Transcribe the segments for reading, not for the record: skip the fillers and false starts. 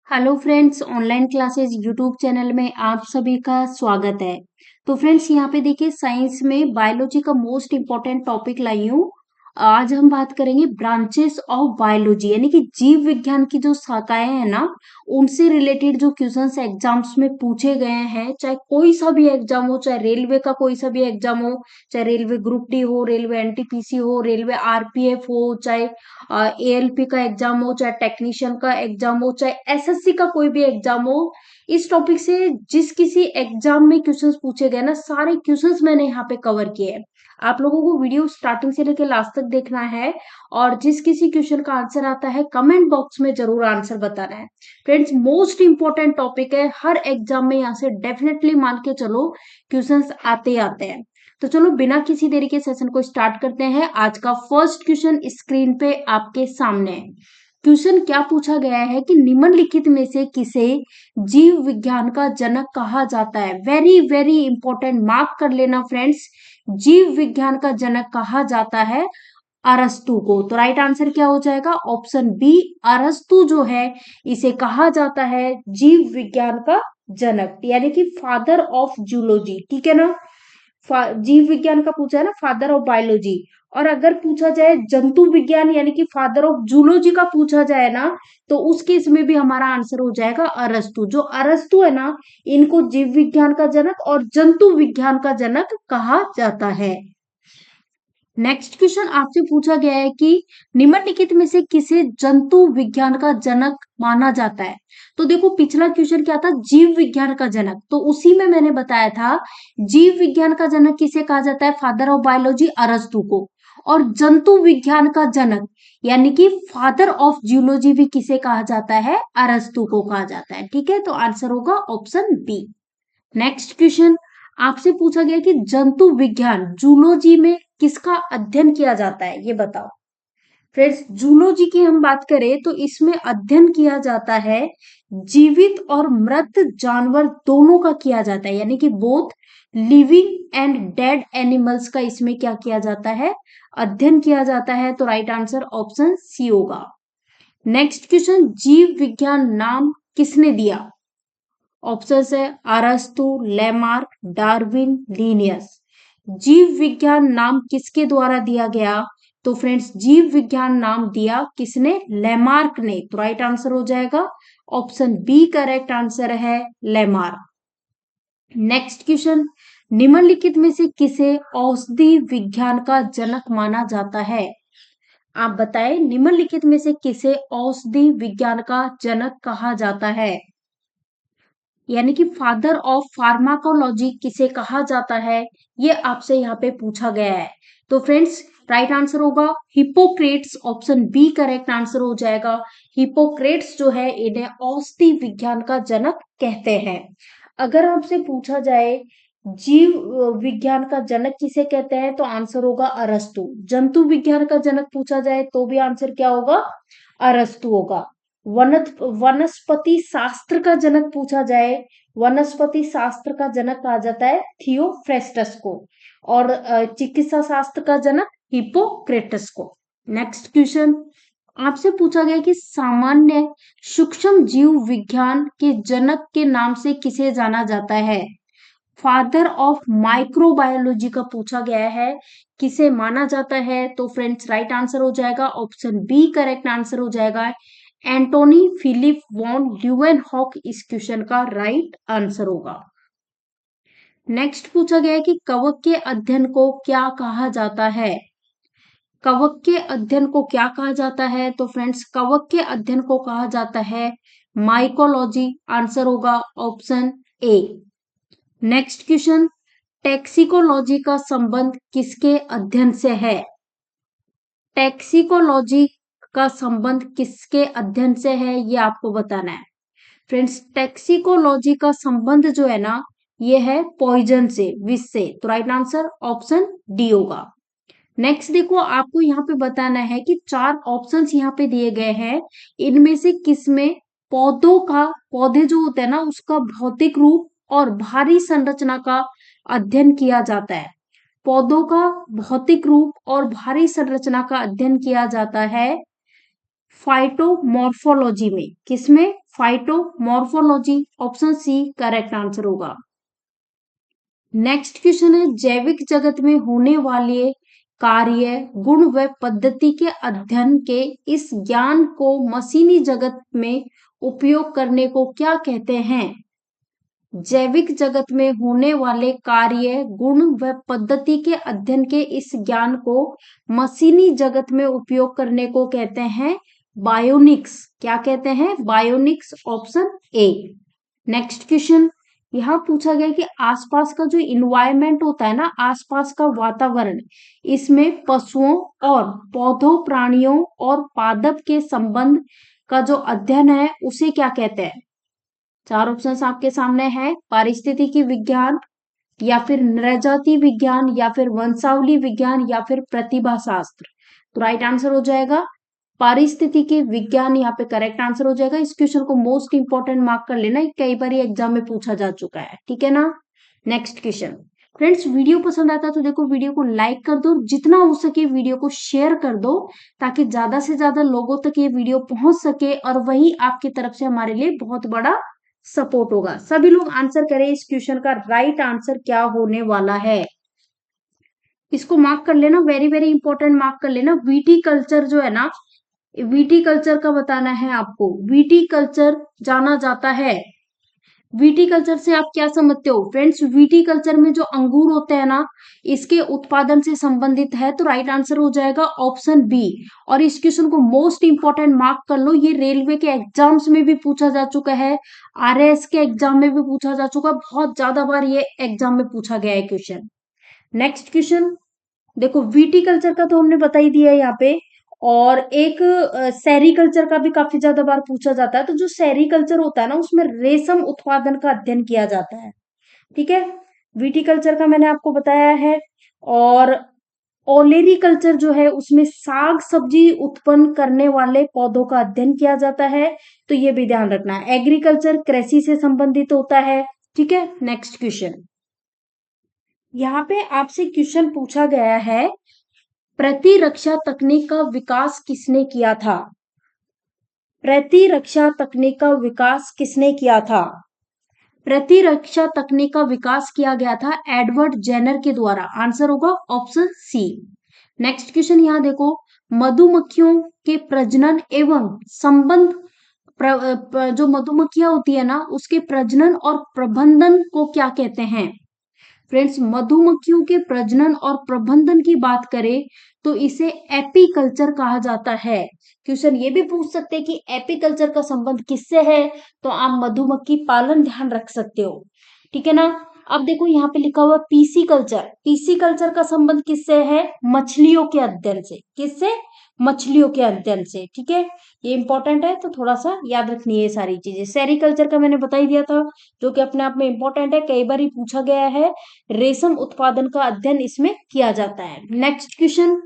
Hello friends, online classes YouTube channel में आप सभी का स्वागत है। तो फ्रेंड्स, यहाँ पे देखिए साइंस में बायोलॉजी का मोस्ट इम्पोर्टेंट टॉपिक लाई हूँ। आज हम बात करेंगे ब्रांचेस ऑफ बायोलॉजी, यानी कि जीव विज्ञान की जो शाखाएं हैं ना, उनसे रिलेटेड जो क्वेश्चंस एग्जाम्स में पूछे गए हैं, चाहे कोई सा भी एग्जाम हो, चाहे रेलवे का कोई सा भी एग्जाम हो, चाहे रेलवे ग्रुप डी हो, रेलवे एनटीपीसी हो, रेलवे आरपीएफ हो, चाहे एएलपी का एग्जाम हो, चाहे टेक्नीशियन का एग्जाम हो, चाहे एसएससी का कोई भी एग्जाम हो। इस टॉपिक से जिस किसी एग्जाम में क्वेश्चंस पूछे गए ना, सारे क्वेश्चंस मैंने यहाँ पे कवर किए हैं। आप लोगों को वीडियो स्टार्टिंग से लेकर लास्ट तक देखना है और जिस किसी क्वेश्चन का आंसर आता है कमेंट बॉक्स में जरूर आंसर बताना है। फ्रेंड्स, मोस्ट इंपॉर्टेंट टॉपिक है, हर एग्जाम में यहाँ से डेफिनेटली मान के चलो क्वेश्चंस आते ही आते हैं। तो चलो बिना किसी देरी के सेशन को स्टार्ट करते हैं। आज का फर्स्ट क्वेश्चन स्क्रीन पे आपके सामने है। क्वेश्चन क्या पूछा गया है कि निम्नलिखित में से किसे जीव विज्ञान का जनक कहा जाता है। वेरी वेरी इंपॉर्टेंट, मार्क कर लेना फ्रेंड्स। जीव विज्ञान का जनक कहा जाता है अरस्तु को। तो राइट आंसर क्या हो जाएगा? ऑप्शन बी, अरस्तु जो है इसे कहा जाता है जीव विज्ञान का जनक, यानी कि फादर ऑफ जूलॉजी। ठीक है ना? जीव विज्ञान का पूछा है ना, फादर ऑफ बायोलॉजी। और अगर पूछा जाए जंतु विज्ञान यानी कि फादर ऑफ जूलॉजी का पूछा जाए ना, तो उस केस में भी हमारा आंसर हो जाएगा अरस्तु। जो अरस्तु है ना, इनको जीव विज्ञान का जनक और जंतु विज्ञान का जनक कहा जाता है। नेक्स्ट क्वेश्चन आपसे पूछा गया है कि निम्नलिखित में से किसे जंतु विज्ञान का जनक माना जाता है। तो देखो, पिछला क्वेश्चन क्या था? जीव विज्ञान का जनक। तो उसी में मैंने बताया था जीव विज्ञान का जनक किसे कहा जाता है? फादर ऑफ बायोलॉजी अरस्तु को। और जंतु विज्ञान का जनक यानी कि फादर ऑफ जियोलॉजी भी किसे कहा जाता है? अरस्तु को कहा जाता है। ठीक है, तो आंसर होगा ऑप्शन बी। नेक्स्ट क्वेश्चन आपसे पूछा गया कि जंतु विज्ञान जूलॉजी में किसका अध्ययन किया जाता है, ये बताओ। फ्रेंड्स, जूलॉजी की हम बात करें तो इसमें अध्ययन किया जाता है जीवित और मृत जानवर दोनों का किया जाता है, यानी कि both living and dead animals का इसमें क्या किया जाता है? अध्ययन किया जाता है। तो राइट आंसर ऑप्शन सी होगा। नेक्स्ट क्वेश्चन, जीव विज्ञान नाम किसने दिया? ऑप्शन है अरस्तु, लेमार्क, डार्विन, लीनियस। जीव विज्ञान नाम किसके द्वारा दिया गया? तो फ्रेंड्स, जीव विज्ञान नाम दिया किसने? लेमार्क ने। तो राइट आंसर हो जाएगा ऑप्शन बी, करेक्ट आंसर है लेमार्क। नेक्स्ट क्वेश्चन, निम्नलिखित में से किसे औषधि विज्ञान का जनक माना जाता है? आप बताएं, निम्नलिखित में से किसे औषधि विज्ञान का जनक कहा जाता है, यानी कि फादर ऑफ फार्माकोलॉजी किसे कहा जाता है? ये आपसे यहाँ पे पूछा गया है। तो फ्रेंड्स, राइट आंसर होगा Hippocrates. Option B correct answer हो जाएगा। हिपोक्रेट्स जो है इन्हें औषधि विज्ञान का जनक कहते हैं। अगर आपसे पूछा जाए जीव विज्ञान का जनक किसे कहते हैं, तो आंसर होगा अरस्तु। जंतु विज्ञान का जनक पूछा जाए तो भी आंसर क्या होगा? अरस्तु होगा। वनस्पति शास्त्र का जनक पूछा जाए, वनस्पति शास्त्र का जनक कहा जाता है थियोफ्रेस्टस को। और चिकित्सा शास्त्र का जनक हिपोक्रेटस को। नेक्स्ट क्वेश्चन आपसे पूछा गया कि सामान्य सूक्ष्म जीव विज्ञान के जनक के नाम से किसे जाना जाता है? फादर ऑफ माइक्रोबायोलॉजी का पूछा गया है, किसे माना जाता है? तो फ्रेंड्स, राइट आंसर हो जाएगा ऑप्शन बी, करेक्ट आंसर हो जाएगा एंटोनी फिलिप वॉन ल्यूवेनहॉक। इस क्वेश्चन का राइट आंसर होगा। नेक्स्ट पूछा गया है कि कवक के अध्ययन को क्या कहा जाता है? कवक के अध्ययन को क्या कहा जाता है? तो फ्रेंड्स, कवक के अध्ययन को कहा जाता है माइकोलॉजी। आंसर होगा ऑप्शन ए। नेक्स्ट क्वेश्चन, टैक्सिकोलॉजी का संबंध किसके अध्ययन से है? टैक्सिकोलॉजी का संबंध किसके अध्ययन से है, ये आपको बताना है। फ्रेंड्स, टैक्सिकोलॉजी का संबंध जो है ना, ये है पॉइजन से, विष से। तो राइट आंसर ऑप्शन डी होगा। नेक्स्ट देखो, आपको यहाँ पे बताना है कि चार ऑप्शंस यहाँ पे दिए गए हैं, इनमें से किसमें पौधे जो होते हैं ना, उसका भौतिक रूप और भारी संरचना का अध्ययन किया जाता है। पौधों का भौतिक रूप और भारी संरचना का अध्ययन किया जाता है फाइटोमॉर्फोलॉजी में। किसमें? फाइटोमॉर्फोलॉजी, ऑप्शन सी करेक्ट आंसर होगा। नेक्स्ट क्वेश्चन है, जैविक जगत में होने वाले कार्य, गुण व पद्धति के अध्ययन के इस ज्ञान को मशीनी जगत में उपयोग करने को क्या कहते हैं? जैविक जगत में होने वाले कार्य, गुण व पद्धति के अध्ययन के इस ज्ञान को मशीनी जगत में उपयोग करने को कहते हैं बायोनिक्स। क्या कहते हैं? Bionics, option A. Next question, यहाँ पूछा गया कि आसपास का जो इन्वायरमेंट होता है ना, आसपास का वातावरण, इसमें पशुओं और पौधों, प्राणियों और पादप के संबंध का जो अध्ययन है उसे क्या कहते हैं? चार ऑप्शंस आपके सामने है, पारिस्थितिकी विज्ञान, या फिर नृजाति विज्ञान, या फिर वंशावली विज्ञान, या फिर प्रतिभा शास्त्र। तो राइट आंसर हो जाएगा पारिस्थितिकी विज्ञान, यहाँ पे करेक्ट आंसर हो जाएगा। इस क्वेश्चन को मोस्ट इंपॉर्टेंट मार्क कर लेना, कई बार एग्जाम में पूछा जा चुका है, ठीक है ना। नेक्स्ट क्वेश्चन, फ्रेंड्स वीडियो पसंद आता है तो देखो वीडियो को लाइक कर दो, जितना हो सके वीडियो को शेयर कर दो, ताकि ज्यादा से ज्यादा लोगों तक ये वीडियो पहुंच सके, और वही आपकी तरफ से हमारे लिए बहुत बड़ा सपोर्ट होगा। सभी लोग आंसर करें, इस क्वेश्चन का राइट आंसर क्या होने वाला है। इसको मार्क कर लेना, वेरी वेरी इंपॉर्टेंट मार्क कर लेना। वीटी कल्चर जो है ना, वीटी कल्चर का बताना है आपको। वीटी कल्चर जाना जाता है, वीटी कल्चर से आप क्या समझते हो? फ्रेंड्स, वीटी कल्चर में जो अंगूर होते हैं ना, इसके उत्पादन से संबंधित है, तो राइट आंसर हो जाएगा ऑप्शन बी। और इस क्वेश्चन को मोस्ट इंपॉर्टेंट मार्क कर लो, ये रेलवे के एग्जाम्स में भी पूछा जा चुका है, आरएएस के एग्जाम में भी पूछा जा चुका है, बहुत ज्यादा बार ये एग्जाम में पूछा गया है क्वेश्चन। नेक्स्ट क्वेश्चन देखो, वीटी कल्चर का तो हमने बता ही दिया है यहाँ पे, और एक सेरीकल्चर का भी काफी ज्यादा बार पूछा जाता है। तो जो सेरीकल्चर होता है ना, उसमें रेशम उत्पादन का अध्ययन किया जाता है, ठीक है। विटिकल्चर का मैंने आपको बताया है, और ओलेरीकल्चर जो है उसमें साग सब्जी उत्पन्न करने वाले पौधों का अध्ययन किया जाता है, तो ये भी ध्यान रखना है। एग्रीकल्चर कृषि से संबंधित होता है, ठीक है। नेक्स्ट क्वेश्चन, यहाँ पे आपसे क्वेश्चन पूछा गया है, प्रतिरक्षा तकनीक का विकास किसने किया था? प्रतिरक्षा तकनीक का विकास किसने किया था? प्रतिरक्षा तकनीक का विकास किया गया था एडवर्ड जेनर के द्वारा। आंसर होगा ऑप्शन सी। नेक्स्ट क्वेश्चन यहाँ देखो, मधुमक्खियों के प्रजनन एवं संबंध, जो मधुमक्खियां होती है ना, उसके प्रजनन और प्रबंधन को क्या कहते हैं? फ्रेंड्स, मधुमक्खियों के प्रजनन और प्रबंधन की बात करें तो इसे एपीकल्चर कहा जाता है। क्वेश्चन ये भी पूछ सकते हैं कि एपीकल्चर का संबंध किससे है, तो आप मधुमक्खी पालन ध्यान रख सकते हो, ठीक है ना। अब देखो यहाँ पे लिखा हुआ पीसी कल्चर, पीसी कल्चर का संबंध किससे है? मछलियों के अध्ययन से। किससे? मछलियों के अध्ययन से, ठीक है। ये इंपॉर्टेंट है, तो थोड़ा सा याद रखनी है ये सारी चीजें। सेरीकल्चर का मैंने बता ही दिया था, जो कि अपने आप में इंपॉर्टेंट है, कई बार ही पूछा गया है। रेशम उत्पादन का अध्ययन इसमें किया जाता है। नेक्स्ट क्वेश्चन,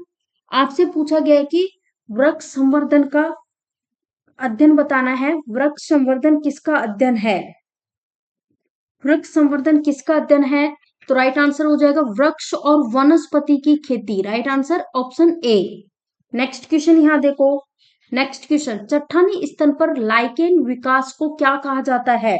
आपसे पूछा गया है कि वृक्ष संवर्धन का अध्ययन बताना है। वृक्ष संवर्धन किसका अध्ययन है? वृक्ष संवर्धन किसका अध्ययन है? तो राइट आंसर हो जाएगा वृक्ष और वनस्पति की खेती। Right answer option A. Next question यहाँ देखो, नेक्स्ट क्वेश्चन, चट्टानी स्तन पर लाइकेन विकास को क्या कहा जाता है?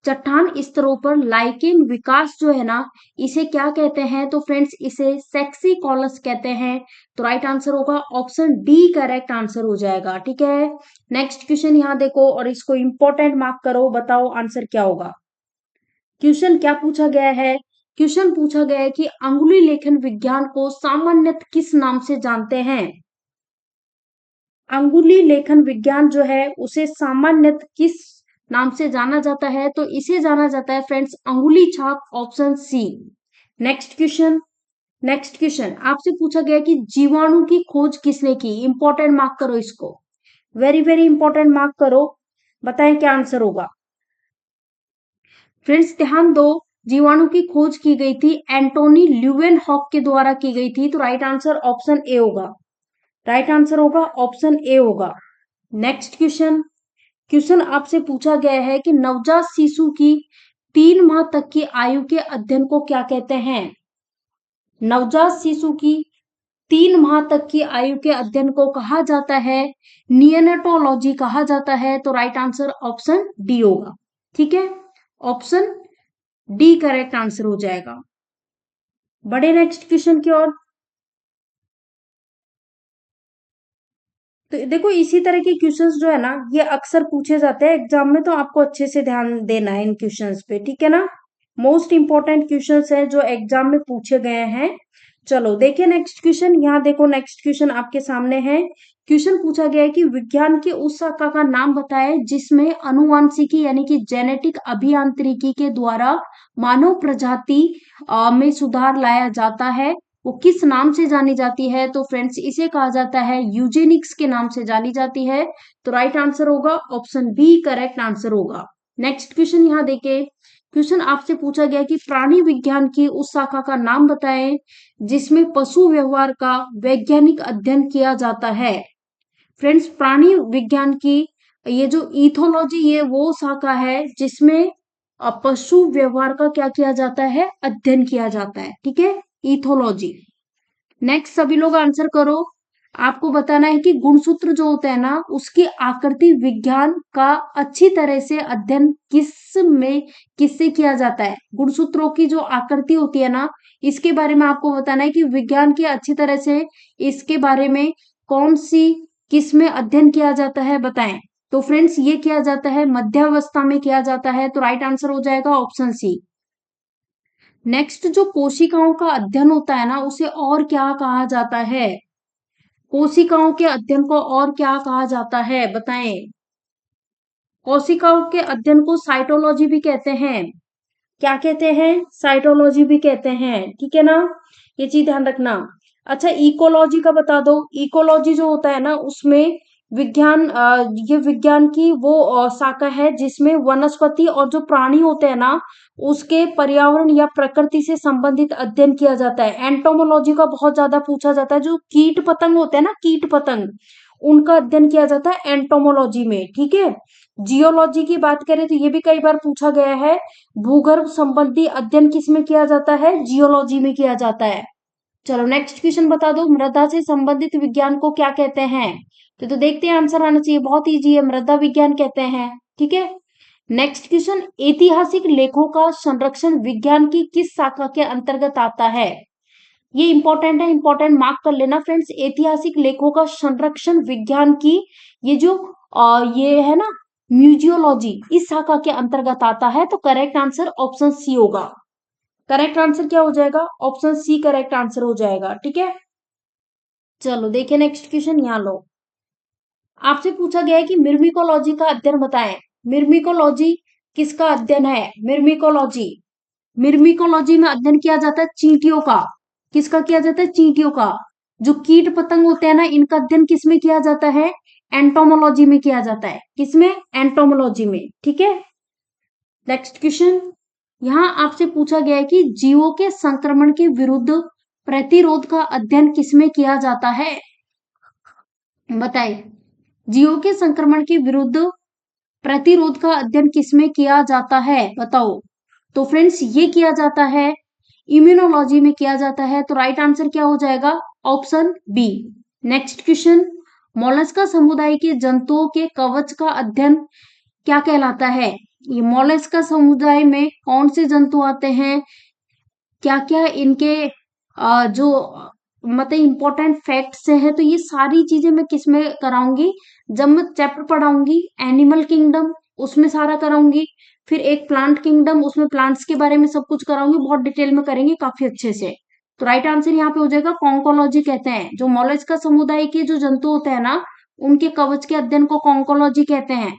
चट्टान स्तरों पर लाइकेन विकास जो है ना, इसे क्या कहते हैं? तो फ्रेंड्स, इसे सेक्सिकॉलस कहते हैं। तो राइट आंसर होगा ऑप्शन डी, करेक्ट आंसर हो जाएगा, ठीक है। नेक्स्ट क्वेश्चन यहाँ देखो, और इसको इंपॉर्टेंट मार्क करो, बताओ आंसर क्या होगा। क्वेश्चन क्या पूछा गया है? क्वेश्चन पूछा गया है कि अंगुली लेखन विज्ञान को सामान्यतः किस नाम से जानते हैं? अंगुली लेखन विज्ञान जो है उसे सामान्यतः किस नाम से जाना जाता है? तो इसे जाना जाता है फ्रेंड्स अंगुली छाप, option C. Next question, next question आपसे पूछा गया कि जीवाणु की खोज किसने की? इंपॉर्टेंट मार्क करो इसको, वेरी वेरी इंपॉर्टेंट मार्क करो, बताएं क्या आंसर होगा। फ्रेंड्स ध्यान दो, जीवाणु की खोज की गई थी एंटोनी ल्यूवेनहॉक के द्वारा की गई थी। तो राइट आंसर ऑप्शन ए होगा, राइट आंसर होगा ऑप्शन ए होगा। नेक्स्ट क्वेश्चन, क्वेश्चन आपसे पूछा गया है कि नवजात शिशु की 3 माह तक की आयु के अध्ययन को क्या कहते हैं? नवजात शिशु की 3 माह तक की आयु के अध्ययन को कहा जाता है नियोनेटोलॉजी कहा जाता है। तो राइट आंसर ऑप्शन डी होगा। ठीक है, ऑप्शन डी करेक्ट आंसर हो जाएगा। बढ़े नेक्स्ट क्वेश्चन की ओर। तो देखो इसी तरह के क्वेश्चंस जो है ना ये अक्सर पूछे जाते हैं एग्जाम में, तो आपको अच्छे से ध्यान देना है इन क्वेश्चंस पे, ठीक है ना। मोस्ट इंपॉर्टेंट क्वेश्चंस है जो एग्जाम में पूछे गए हैं। चलो देखिए नेक्स्ट क्वेश्चन। यहाँ देखो नेक्स्ट क्वेश्चन आपके सामने है। क्वेश्चन पूछा गया है कि विज्ञान की उस शाखा का नाम बताएं जिसमें अनुवांशिकी यानी कि जेनेटिक अभियांत्रिकी के द्वारा मानव प्रजाति में सुधार लाया जाता है। वो किस नाम से जानी जाती है? तो फ्रेंड्स इसे कहा जाता है यूजेनिक्स के नाम से जानी जाती है। तो राइट आंसर होगा ऑप्शन बी करेक्ट आंसर होगा। नेक्स्ट क्वेश्चन यहाँ देखिए। क्वेश्चन आपसे पूछा गया कि प्राणी विज्ञान की उस शाखा का नाम बताएं जिसमें पशु व्यवहार का वैज्ञानिक अध्ययन किया जाता है। फ्रेंड्स प्राणी विज्ञान की ये जो इथोलॉजी ये वो शाखा है जिसमें पशु व्यवहार का क्या किया जाता है? अध्ययन किया जाता है। ठीक है, इथोलॉजी। नेक्स्ट सभी लोग आंसर करो। आपको बताना है कि गुणसूत्र जो होता है ना उसकी आकृति विज्ञान का अच्छी तरह से अध्ययन किससे किया जाता है? गुणसूत्रों की जो आकृति होती है ना इसके बारे में आपको बताना है कि विज्ञान की अच्छी तरह से इसके बारे में कौन सी किस में अध्ययन किया जाता है बताएं। तो फ्रेंड्स ये किया जाता है मध्यावस्था में किया जाता है। तो राइट आंसर हो जाएगा ऑप्शन सी। नेक्स्ट जो कोशिकाओं का अध्ययन होता है ना उसे और क्या कहा जाता है? कोशिकाओं के अध्ययन को और क्या कहा जाता है बताएं। कोशिकाओं के अध्ययन को साइटोलॉजी भी कहते हैं। क्या कहते हैं? साइटोलॉजी भी कहते हैं। ठीक है ना, ये चीज ध्यान रखना। अच्छा इकोलॉजी का बता दो। इकोलॉजी जो होता है ना उसमें ये विज्ञान की वो शाखा है जिसमें वनस्पति और जो प्राणी होते हैं ना उसके पर्यावरण या प्रकृति से संबंधित अध्ययन किया जाता है। एंटोमोलॉजी का बहुत ज्यादा पूछा जाता है। जो कीट पतंग होते हैं ना कीट पतंग उनका अध्ययन किया जाता है एंटोमोलॉजी में। ठीक है, जियोलॉजी की बात करें तो ये भी कई बार पूछा गया है। भूगर्भ संबंधी अध्ययन किसमें किया जाता है? जियोलॉजी में किया जाता है। चलो नेक्स्ट क्वेश्चन बता दो। मृदा से संबंधित विज्ञान को क्या कहते हैं? तो देखते हैं आंसर आना चाहिए। बहुत इजी है, मृदा विज्ञान कहते हैं। ठीक है, नेक्स्ट क्वेश्चन। ऐतिहासिक लेखों का संरक्षण विज्ञान की किस शाखा के अंतर्गत आता है? ये इंपॉर्टेंट है, इंपॉर्टेंट मार्क कर लेना फ्रेंड्स। ऐतिहासिक लेखों का संरक्षण विज्ञान की ये जो ये है ना म्यूजियोलॉजी इस शाखा के अंतर्गत आता है। तो करेक्ट आंसर ऑप्शन सी होगा। करेक्ट आंसर क्या हो जाएगा? ऑप्शन सी करेक्ट आंसर हो जाएगा। ठीक है, चलो देखिए नेक्स्ट क्वेश्चन। यहाँ लो आपसे पूछा गया है कि मिर्मिकोलॉजी का अध्ययन बताएं। मिर्मिकोलॉजी किसका अध्ययन है? मिर्मिकोलॉजी मिर्मिकोलॉजी में अध्ययन किया जाता है चींटियों का। किसका किया जाता है? चींटियों का। जो कीट पतंग होते हैं ना इनका अध्ययन किसमें किया जाता है? एंटोमोलॉजी में किया जाता है। किसमें? एंटोमोलॉजी में। ठीक है, नेक्स्ट क्वेश्चन। यहाँ आपसे पूछा गया है कि जीवों के संक्रमण के विरुद्ध प्रतिरोध का अध्ययन किसमें किया जाता है? बताइए, जीवों के संक्रमण के विरुद्ध प्रतिरोध का अध्ययन किसमें किया जाता है? बताओ। तो फ्रेंड्स ये किया जाता है इम्यूनोलॉजी में किया जाता है। तो राइट आंसर क्या हो जाएगा? Option B. Next question. Mollusca समुदाय के जंतुओं के कवच का अध्ययन क्या कहलाता है? ये मोलस्का समुदाय में कौन से जंतु आते हैं? क्या क्या इनके जो मतलब इंपॉर्टेंट फैक्ट्स है? तो ये सारी चीजें मैं किस में कराऊंगी? जब मैं चैप्टर पढ़ाऊंगी एनिमल किंगडम उसमें सारा कराऊंगी। फिर एक प्लांट किंगडम उसमें प्लांट्स के बारे में सब कुछ कराऊंगी। बहुत डिटेल में करेंगे काफी अच्छे से। तो राइट आंसर यहाँ पे हो जाएगा कॉन्कोलॉजी कहते हैं। जो मोलस्का समुदाय के जो जंतु होते हैं ना उनके कवच के अध्ययन को कॉन्कोलॉजी कहते हैं।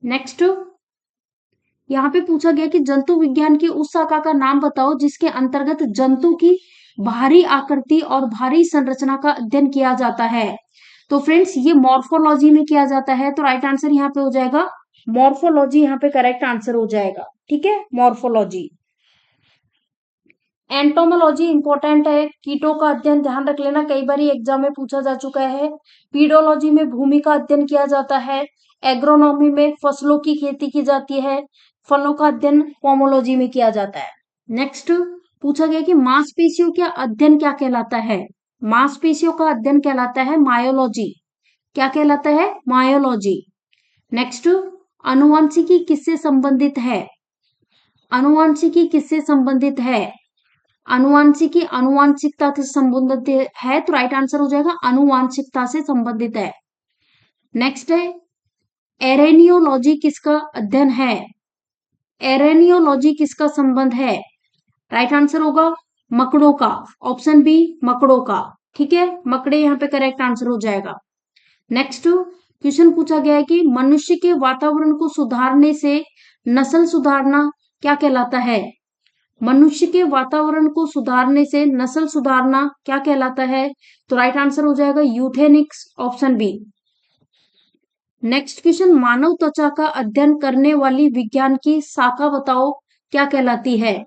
नेक्स्ट यहाँ पे पूछा गया कि जंतु विज्ञान की उस शाखा का नाम बताओ जिसके अंतर्गत जंतु की भारी आकृति और भारी संरचना का अध्ययन किया जाता है। तो फ्रेंड्स ये मॉर्फोलॉजी में किया जाता है। तो राइट आंसर यहाँ पे हो जाएगा मॉर्फोलॉजी। यहाँ पे करेक्ट आंसर हो जाएगा। ठीक है, मॉर्फोलॉजी। एंटोमोलॉजी इंपॉर्टेंट है। कीटों का अध्ययन ध्यान रख लेना, कई बार एग्जाम में पूछा जा चुका है। पीडोलॉजी में भूमि का अध्ययन किया जाता है। एग्रोनॉमी में फसलों की खेती की जाती है। फलों का अध्ययन पोमोलॉजी में किया जाता है। नेक्स्ट पूछा गया कि मांसपेशियों का अध्ययन क्या कहलाता है? मांसपेशियों का अध्ययन कहलाता है मायोलॉजी। क्या कहलाता है? मायोलॉजी। नेक्स्ट, अनुवांशिकी किससे संबंधित है? अनुवांशिकी किससे संबंधित है? अनुवांशिकी अनुवांशिकता से संबंधित है, तो राइट आंसर हो जाएगा अनुवांशिकता से संबंधित है। नेक्स्ट है, एरेनियोलॉजी किसका अध्ययन है? एरेनियोलॉजी किसका संबंध है? राइट आंसर होगा मकड़ों का, ऑप्शन बी मकड़ों का। ठीक है, मकड़े यहाँ पे करेक्ट आंसर हो जाएगा। नेक्स्ट क्वेश्चन पूछा गया है कि मनुष्य के वातावरण को सुधारने से नस्ल सुधारना क्या कहलाता है? मनुष्य के वातावरण को सुधारने से नस्ल सुधारना क्या कहलाता है? तो राइट आंसर हो जाएगा euthenics, option B. Next question, मानव त्वचा का अध्ययन करने वाली विज्ञान की शाखा बताओ क्या कहलाती है?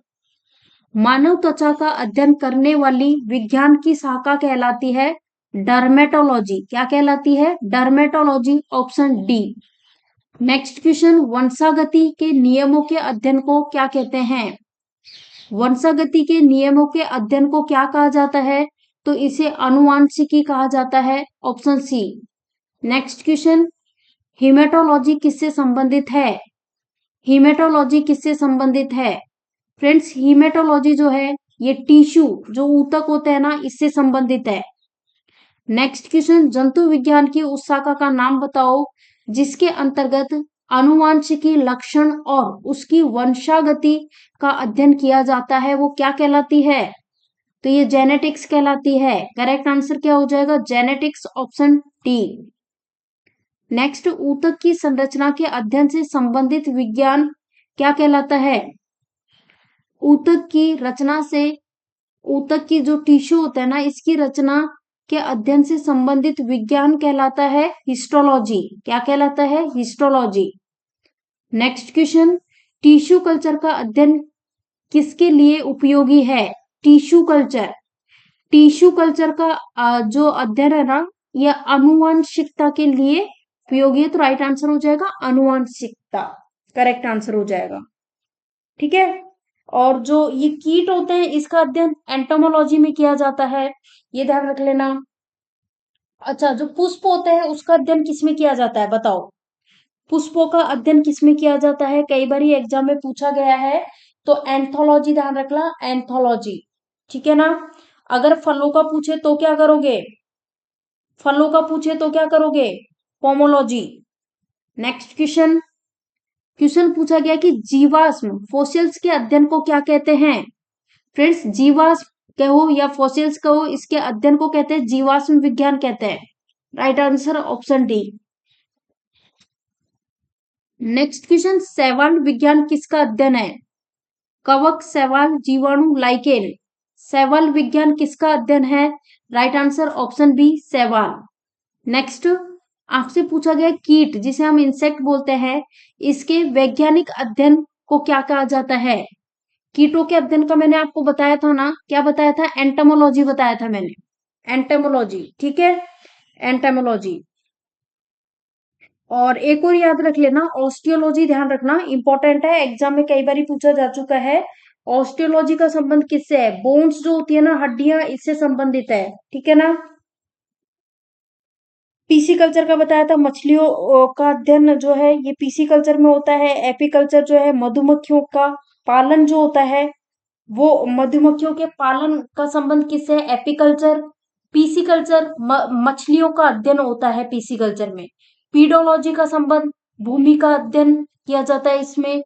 मानव त्वचा का अध्ययन करने वाली विज्ञान की शाखा कहलाती है डर्मेटोलॉजी। क्या कहलाती है? Dermatology, option D. Next question, वंशागति के नियमों के अध्ययन को क्या कहते हैं? वंशागति के नियमों के अध्ययन को क्या कहा जाता है? तो इसे अनुवांशिकी कहा जाता है, option C. Next question, haematology किससे संबंधित है? हीमेटोलॉजी किससे संबंधित है? फ्रेंड्स, हीमेटोलॉजी जो है ये टिश्यू जो ऊतक होते हैं ना, इससे संबंधित है। नेक्स्ट क्वेश्चन, जंतु विज्ञान की उस शाखा का नाम बताओ जिसके अंतर्गत अनुवांशिकी लक्षण और उसकी वंशागति का अध्ययन किया जाता है, वो क्या कहलाती है? तो ये जेनेटिक्स कहलाती है। करेक्ट आंसर क्या हो जाएगा? Genetics, option D. नेक्स्ट, ऊतक की संरचना के अध्ययन से संबंधित विज्ञान क्या कहलाता है? ऊतक की रचना से, ऊतक की जो टिश्यू होता है ना, इसकी रचना के अध्ययन से संबंधित विज्ञान कहलाता है हिस्टोलॉजी। क्या कहलाता है? Histology. Next question, tissue culture का अध्ययन किसके लिए उपयोगी है? टिश्यू कल्चर, टिश्यू कल्चर का जो अध्ययन है ना, यह अनुवांशिकता के लिए उपयोगी है, तो राइट आंसर हो जाएगा अनुवांशिकता। करेक्ट आंसर हो जाएगा। ठीक है, और जो ये कीट होते हैं इसका अध्ययन एंटोमोलॉजी में किया जाता है, ये ध्यान रख लेना। अच्छा, जो पुष्प होते हैं उसका अध्ययन किसमें किया जाता है? बताओ, पुष्पों का अध्ययन किसमें किया जाता है? कई बार ये एग्जाम में पूछा गया है, तो एंथोलॉजी ध्यान रखना, एंथोलॉजी। ठीक है ना। अगर फलों का पूछे तो क्या करोगे? फलों का पूछे तो क्या करोगे? पोमोलॉजी। नेक्स्ट क्वेश्चन, क्वेश्चन पूछा गया कि जीवाश्म फोसिल्स के अध्ययन को क्या कहते हैं? फ्रेंड्स, जीवाश्म कहो या फोसिल्स कहो, इसके अध्ययन को कहते हैं जीवाश्म विज्ञान कहते हैं। Right answer option D. Next question, शैवाल विज्ञान किसका अध्ययन है? कवक, शैवाल, जीवाणु, लाइकेन। शैवाल विज्ञान किसका अध्ययन है? राइट आंसर ऑप्शन बी, शैवाल। नेक्स्ट, आपसे पूछा गया कीट जिसे हम इंसेक्ट बोलते हैं, इसके वैज्ञानिक अध्ययन को क्या कहा जाता है? कीटों के अध्ययन का मैंने आपको बताया था ना, क्या बताया था? एंटोमोलॉजी बताया था मैंने, एंटोमोलॉजी। ठीक है, एंटोमोलॉजी। और एक और याद रख लेना, ऑस्टियोलॉजी ध्यान रखना, इंपॉर्टेंट है, एग्जाम में कई बार पूछा जा चुका है। ऑस्टियोलॉजी का संबंध किससे है? बोन्स जो होती है ना, हड्डियां, इससे संबंधित है। ठीक है ना। पीसी कल्चर का बताया था, मछलियों का अध्ययन जो है ये पीसी कल्चर में होता है। एपीकल्चर जो है मधुमक्खियों का पालन जो होता है, वो मधुमक्खियों के पालन का संबंध किससे है? एपीकल्चर। पीसी कल्चर मछलियों का अध्ययन होता है पीसी कल्चर में। पीडोलॉजी का संबंध भूमि का अध्ययन किया जाता है इसमें।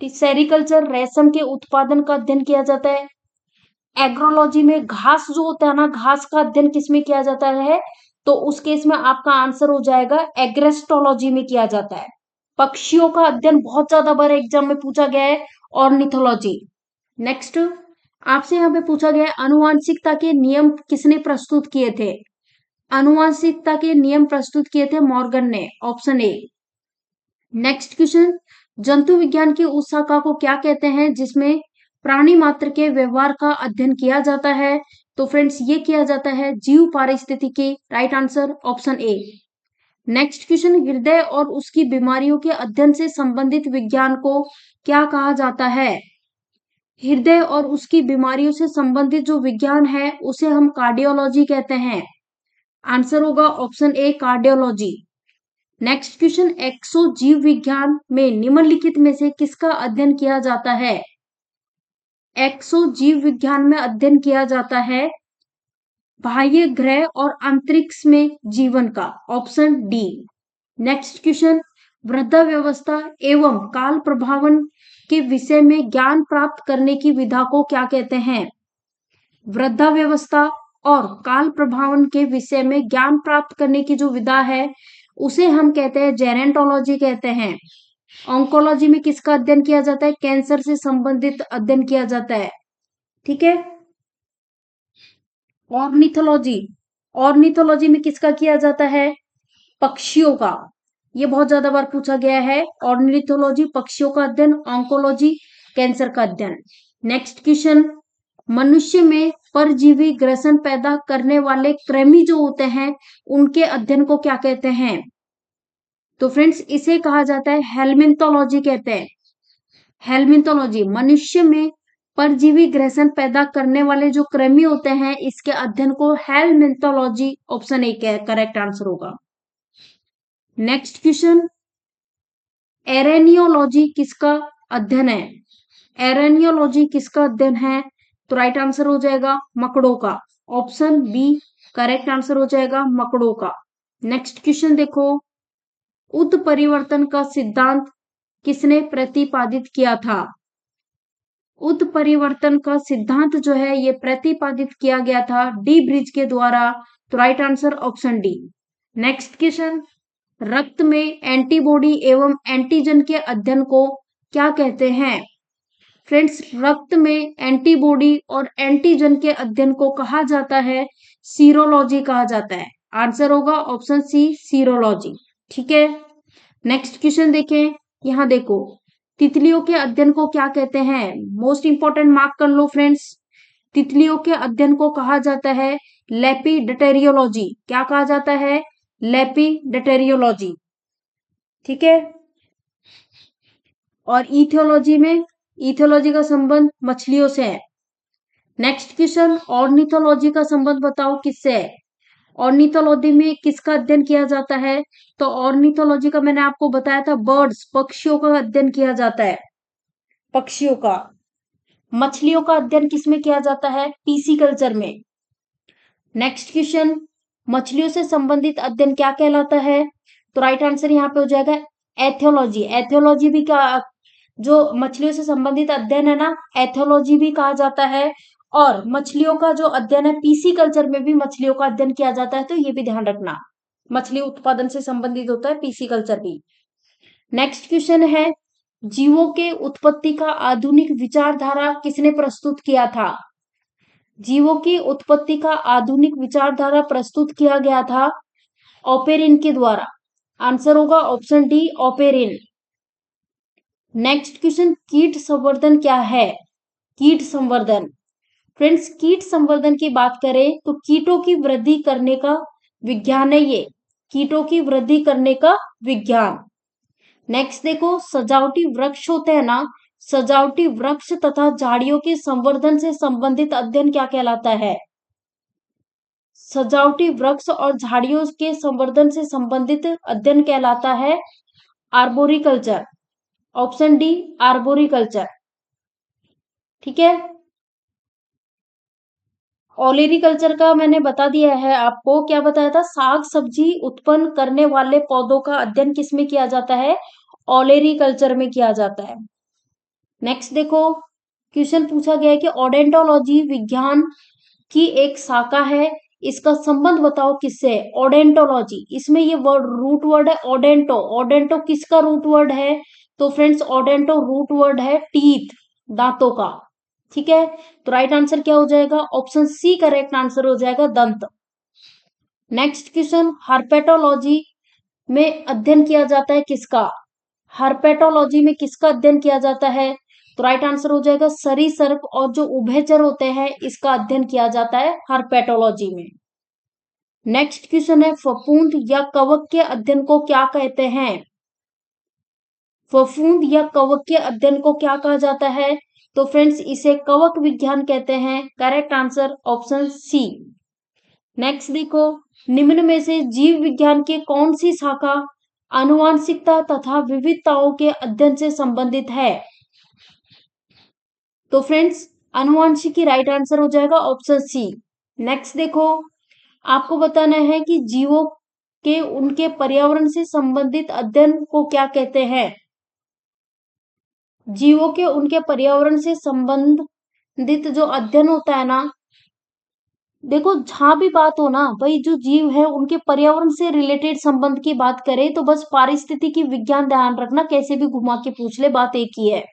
सेरिकल्चर रेशम के उत्पादन का अध्ययन किया जाता है। एग्रोलॉजी में घास जो होता है ना, घास का अध्ययन किसमें किया जाता है? तो उस केस में आपका आंसर हो जाएगा एग्रेस्टोलॉजी में किया जाता है। पक्षियों का अध्ययन बहुत ज्यादा बार एग्जाम में पूछा गया है, ऑर्निथोलॉजी। नेक्स्ट, आपसे यहाँ पे पूछा गया है अनुवांशिकता के नियम किसने प्रस्तुत किए थे? अनुवांशिकता के नियम प्रस्तुत किए थे मॉर्गन ने, ऑप्शन ए। नेक्स्ट क्वेश्चन, जंतु विज्ञान की उस शाखा को क्या कहते हैं जिसमें प्राणी मात्र के व्यवहार का अध्ययन किया जाता है? तो फ्रेंड्स, ये किया जाता है जीव पारिस्थितिकी। Right answer option A. Next question, हृदय और उसकी बीमारियों के अध्ययन से संबंधित विज्ञान को क्या कहा जाता है? हृदय और उसकी बीमारियों से संबंधित जो विज्ञान है उसे हम कार्डियोलॉजी कहते हैं। आंसर होगा option A cardiology. Next question, एक्सो जीव विज्ञान में निम्नलिखित में से किसका अध्ययन किया जाता है? एक्सो जीव विज्ञान में अध्ययन किया जाता है बाह्य ग्रह और अंतरिक्ष में जीवन का, ऑप्शन डी। नेक्स्ट क्वेश्चन, वृद्धावस्था एवं काल प्रभावन के विषय में ज्ञान प्राप्त करने की विधा को क्या कहते हैं? वृद्धावस्था और काल प्रभावन के विषय में ज्ञान प्राप्त करने की जो विधा है उसे हम कहते हैं जेरेंटोलॉजी कहते हैं। ऑन्कोलॉजी में किसका अध्ययन किया जाता है? कैंसर से संबंधित अध्ययन किया जाता है। ठीक है। ऑर्निथोलॉजी, ऑर्निथोलॉजी में किसका किया जाता है? पक्षियों का। ये बहुत ज्यादा बार पूछा गया है। ऑर्निथोलॉजी पक्षियों का अध्ययन, ऑन्कोलॉजी कैंसर का अध्ययन। नेक्स्ट क्वेश्चन, मनुष्य में परजीवी ग्रसन पैदा करने वाले कृमि जो होते हैं उनके अध्ययन को क्या कहते हैं? तो फ्रेंड्स इसे कहा जाता है हेलमिंथोलॉजी कहते हैं। हेलमिंथोलॉजी, मनुष्य में परजीवी ग्रसन पैदा करने वाले जो कृमि होते हैं इसके अध्ययन को हेलमिंथोलॉजी, ऑप्शन ए करेक्ट आंसर होगा। नेक्स्ट क्वेश्चन, एरेनियोलॉजी किसका अध्ययन है? एरेनियोलॉजी किसका अध्ययन है? तो राइट आंसर हो जाएगा मकड़ों का, ऑप्शन बी करेक्ट आंसर हो जाएगा मकड़ों का। नेक्स्ट क्वेश्चन देखो, उत्परिवर्तन का सिद्धांत किसने प्रतिपादित किया था? उत्परिवर्तन का सिद्धांत जो है ये प्रतिपादित किया गया था डी ब्रिज के द्वारा, तो right answer option D. Next question, रक्त में एंटीबॉडी एवं एंटीजन के अध्ययन को क्या कहते हैं? फ्रेंड्स रक्त में एंटीबॉडी और एंटीजन के अध्ययन को कहा जाता है सीरोलॉजी कहा जाता है। आंसर होगा ऑप्शन सी सीरोलॉजी। ठीक है। नेक्स्ट क्वेश्चन देखें, यहां देखो तितलियों के अध्ययन को क्या कहते हैं? मोस्ट इंपॉर्टेंट मार्क कर लो फ्रेंड्स। तितलियों के अध्ययन को कहा जाता है लेपिडेटेरियोलॉजी। क्या कहा जाता है? लेपिडेटेरियोलॉजी। ठीक है। और इथियोलॉजी में, इथियोलॉजी का संबंध मछलियों से है। नेक्स्ट क्वेश्चन, ऑर्निथोलॉजी का संबंध बताओ किससे है? ऑर्निथोलॉजी में किसका अध्ययन किया जाता है? तो ऑर्निथोलॉजी का मैंने आपको बताया था बर्ड्स, पक्षियों का अध्ययन किया जाता है, पक्षियों का। मछलियों का अध्ययन किसमें किया जाता है? पीसीकल्चर में। नेक्स्ट क्वेश्चन, मछलियों से संबंधित अध्ययन क्या कहलाता है? तो राइट आंसर यहाँ पे हो जाएगा एथियोलॉजी। एथियोलॉजी भी क्या, जो मछलियों से संबंधित अध्ययन है ना, एथियोलॉजी भी कहा जाता है। और मछलियों का जो अध्ययन है पीसी कल्चर में भी मछलियों का अध्ययन किया जाता है, तो ये भी ध्यान रखना, मछली उत्पादन से संबंधित होता है पीसी कल्चर भी। नेक्स्ट क्वेश्चन है, जीवों के उत्पत्ति का आधुनिक विचारधारा किसने प्रस्तुत किया था? जीवों की उत्पत्ति का आधुनिक विचारधारा प्रस्तुत किया गया था ओपेरिन के द्वारा। आंसर होगा option D Oparin. Next question, कीट संवर्धन क्या है? कीट संवर्धन, फ्रेंड्स कीट संवर्धन की बात करें तो कीटों की वृद्धि करने का विज्ञान है ये, कीटों की वृद्धि करने का विज्ञान। नेक्स्ट देखो, सजावटी वृक्ष होते हैं ना, सजावटी वृक्ष तथा झाड़ियों के संवर्धन से संबंधित अध्ययन क्या कहलाता है? सजावटी वृक्ष और झाड़ियों के संवर्धन से संबंधित अध्ययन कहलाता है आर्बोरिकल्चर, ऑप्शन डी आर्बोरिकल्चर। ठीक है। ओलेरीकल्चर का मैंने बता दिया है आपको, क्या बताया था? साग सब्जी उत्पन्न करने वाले पौधों का अध्ययन किसमें किया जाता है? ओलेरीकल्चर में किया जाता है। नेक्स्ट देखो, क्वेश्चन पूछा गया है कि ओडेंटोलॉजी विज्ञान की एक शाखा है, इसका संबंध बताओ किससे? ओडेंटोलॉजी, इसमें ये वर्ड रूट वर्ड है ओडेंटो। ओडेंटो किसका रूट वर्ड है? तो फ्रेंड्स ओडेंटो रूट वर्ड है टीथ, दांतों का। ठीक है। तो राइट आंसर क्या हो जाएगा? ऑप्शन सी करेक्ट आंसर हो जाएगा दंत। नेक्स्ट क्वेश्चन, हर्पेटोलॉजी में अध्ययन किया जाता है किसका? हर्पेटोलॉजी में किसका अध्ययन किया जाता है? तो राइट आंसर हो जाएगा सरीसृप और जो उभयचर होते हैं इसका अध्ययन किया जाता है हर्पेटोलॉजी में। नेक्स्ट क्वेश्चन है, फफूंद या कवक के अध्ययन को क्या कहते हैं? फफूंद या कवक के अध्ययन को क्या कहा जाता है? तो फ्रेंड्स इसे कवक विज्ञान कहते हैं। Correct answer option C. Next देखो, निम्न में से जीव विज्ञान की कौन सी शाखा आनुवांशिकता तथा विविधताओं के अध्ययन से संबंधित है? तो फ्रेंड्स आनुवांशिकी राइट आंसर हो जाएगा ऑप्शन सी। नेक्स्ट देखो, आपको बताना है कि जीवों के उनके पर्यावरण से संबंधित अध्ययन को क्या कहते हैं? जीवों के उनके पर्यावरण से संबंधित जो अध्ययन होता है ना, देखो जहां भी बात हो ना भाई, जो जीव है उनके पर्यावरण से रिलेटेड संबंध की बात करें तो बस पारिस्थितिकी विज्ञान ध्यान रखना, कैसे भी घुमा के पूछ ले बात एक ही है।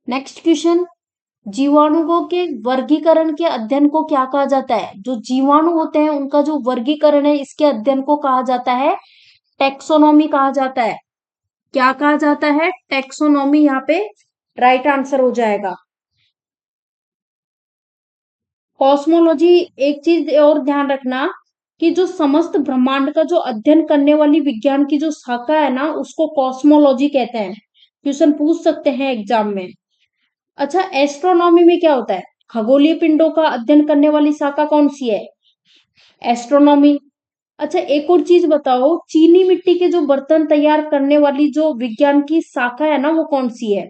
नेक्स्ट क्वेश्चन, जीवाणुओं के वर्गीकरण के अध्ययन को क्या कहा जाता है? जो जीवाणु होते हैं उनका जो वर्गीकरण है, इसके अध्ययन को कहा जाता है टेक्सोनॉमी कहा जाता है। क्या कहा जाता है? टेक्सोनॉमी यहाँ पे राइट आंसर हो जाएगा। कॉस्मोलॉजी, एक चीज और ध्यान रखना कि जो समस्त ब्रह्मांड का जो अध्ययन करने वाली विज्ञान की जो शाखा है ना, उसको कॉस्मोलॉजी कहते हैं। क्वेश्चन पूछ सकते हैं एग्जाम में। अच्छा, एस्ट्रोनॉमी में क्या होता है? खगोलीय पिंडों का अध्ययन करने वाली शाखा कौन सी है? एस्ट्रोनॉमी। अच्छा, एक और चीज बताओ, चीनी मिट्टी के जो बर्तन तैयार करने वाली जो विज्ञान की शाखा है ना, वो कौन सी है?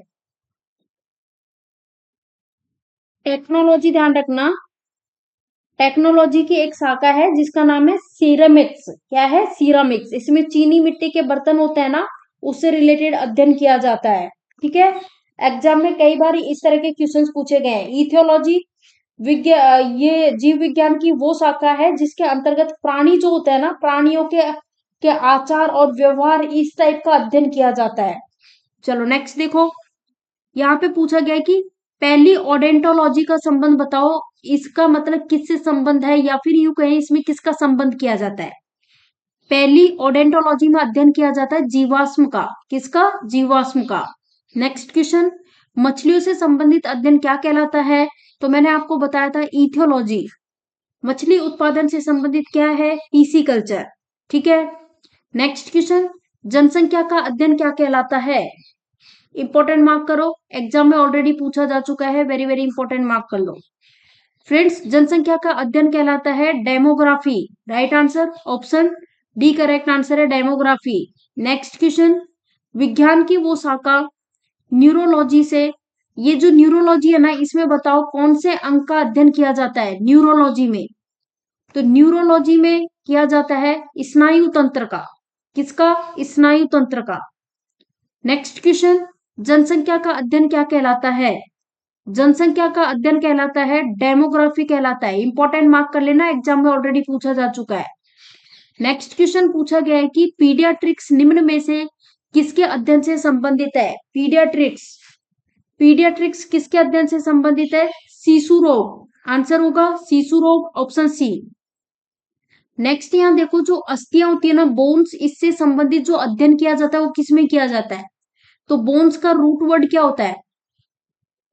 टेक्नोलॉजी, ध्यान रखना, टेक्नोलॉजी की एक शाखा है जिसका नाम है सिरामिक्स। क्या है? सिरामिक्स। इसमें चीनी मिट्टी के बर्तन होते हैं ना, उससे रिलेटेड अध्ययन किया जाता है। ठीक है, एग्जाम में कई बार इस तरह के क्वेश्चंस पूछे गए हैं। इथियोलॉजी, ये जीव विज्ञान की वो शाखा है जिसके अंतर्गत प्राणी जो होता है ना, प्राणियों के आचार और व्यवहार, इस टाइप का अध्ययन किया जाता है। चलो नेक्स्ट देखो, यहाँ पे पूछा गया है कि पहली ओडेंटोलॉजी का संबंध बताओ। इसका मतलब किससे संबंध है, या फिर यूं कहें इसमें किसका संबंध किया जाता है? पहली ओडेंटोलॉजी में अध्ययन किया जाता है जीवाश्म का। किसका? जीवाश्म का। नेक्स्ट क्वेश्चन, मछलियों से संबंधित अध्ययन क्या कहलाता है? तो मैंने आपको बताया था इथियोलॉजी। मछली उत्पादन से संबंधित क्या है? पीसीकल्चर। ठीक है, नेक्स्ट क्वेश्चन, जनसंख्या का अध्ययन क्या कहलाता है? इंपॉर्टेंट मार्क करो, एग्जाम में ऑलरेडी पूछा जा चुका है, वेरी वेरी इंपॉर्टेंट मार्क कर लो। फ्रेंड्स, जनसंख्या का अध्ययन कहलाता है demography. Right answer option D correct answer है, डेमोग्राफी। नेक्स्ट क्वेश्चन, विज्ञान की वो शाखा न्यूरोलॉजी से, ये जो न्यूरोलॉजी है ना, इसमें बताओ कौन से अंग का अध्ययन किया जाता है न्यूरोलॉजी में? तो न्यूरोलॉजी में किया जाता है स्नायु तंत्र का। किसका? स्नायु तंत्र का। नेक्स्ट क्वेश्चन, जनसंख्या का अध्ययन क्या कहलाता है? जनसंख्या का अध्ययन कहलाता है डेमोग्राफी कहलाता है। इंपॉर्टेंट मार्क कर लेना, एग्जाम में ऑलरेडी पूछा जा चुका है। नेक्स्ट क्वेश्चन पूछा गया है कि पीडियाट्रिक्स निम्न में से किसके अध्ययन से संबंधित है? पीडियाट्रिक्स, पीडियाट्रिक्स किसके अध्ययन से संबंधित है? शिशु रोग। आंसर होगा शिशु रोग, ऑप्शन सी। नेक्स्ट यहाँ देखो, जो अस्थियां होती है ना, बोन्स, इससे संबंधित जो अध्ययन किया जाता है वो किसमें किया जाता है? तो बोन्स का रूट वर्ड क्या होता है?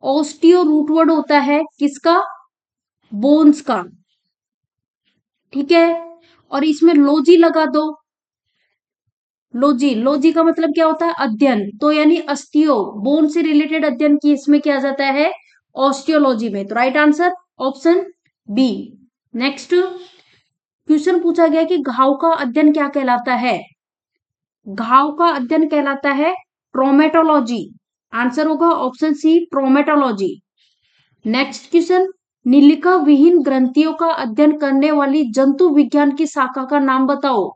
ऑस्टियो रूट वर्ड होता है। किसका? बोन्स का। ठीक है, और इसमें लॉजी लगा दो। लॉजी, लॉजी का मतलब क्या होता है? अध्ययन। तो यानी अस्टियो, बोन से रिलेटेड अध्ययन की इसमें किया जाता है ऑस्टियोलॉजी में। तो right answer option B. Next question पूछा गया कि घाव का अध्ययन क्या कहलाता है? घाव का अध्ययन कहलाता है ट्रोमेटोलॉजी। आंसर होगा ऑप्शन सी, ट्रोमेटोलॉजी। नेक्स्ट क्वेश्चन, नीलिका विहीन ग्रंथियों का अध्ययन करने वाली जंतु विज्ञान की शाखा का नाम बताओ।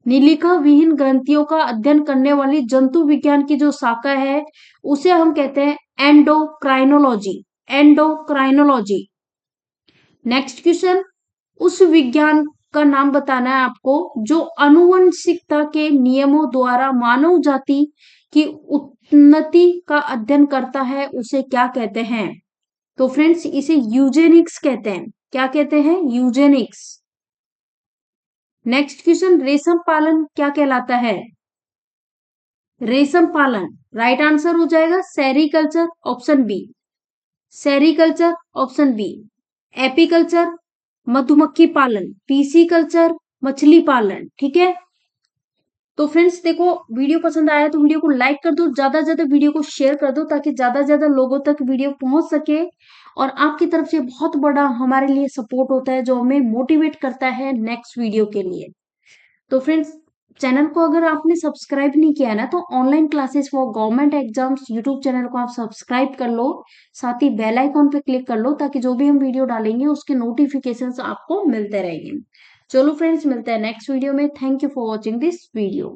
नीलिका विहीन ग्रंथियों का अध्ययन करने वाली जंतु विज्ञान की जो शाखा है उसे हम कहते हैं एंडोक्राइनोलॉजी। एंडोक्राइनोलॉजी। नेक्स्ट क्वेश्चन, उस विज्ञान का नाम बताना है आपको जो आनुवंशिकता के नियमों द्वारा मानव जाति की उन्नति का अध्ययन करता है, उसे क्या कहते हैं? तो फ्रेंड्स इसे यूजेनिक्स कहते हैं। क्या कहते हैं? यूजेनिक्स। नेक्स्ट क्वेश्चन, रेशम पालन क्या कहलाता है? रेशम पालन राइट आंसर हो जाएगा sericulture, option B. Sericulture, option B. Apiculture, मधुमक्खी पालन। पीसी कल्चर, मछली पालन। ठीक है, तो फ्रेंड्स देखो, वीडियो पसंद आया तो वीडियो को लाइक कर दो, ज्यादा से ज्यादा वीडियो को शेयर कर दो ताकि ज्यादा से ज्यादा लोगों तक वीडियो पहुंच सके। और आपकी तरफ से बहुत बड़ा हमारे लिए सपोर्ट होता है जो हमें मोटिवेट करता है नेक्स्ट वीडियो के लिए। तो फ्रेंड्स, चैनल को अगर आपने सब्सक्राइब नहीं किया है ना, तो online classes for government exams YouTube channel को आप सब्सक्राइब कर लो। साथ ही बेल आइकॉन पे क्लिक कर लो ताकि जो भी हम वीडियो डालेंगे उसके नोटिफिकेशंस आपको मिलते रहेंगे। चलो फ्रेंड्स, मिलते हैं नेक्स्ट वीडियो में। Thank you for watching this video.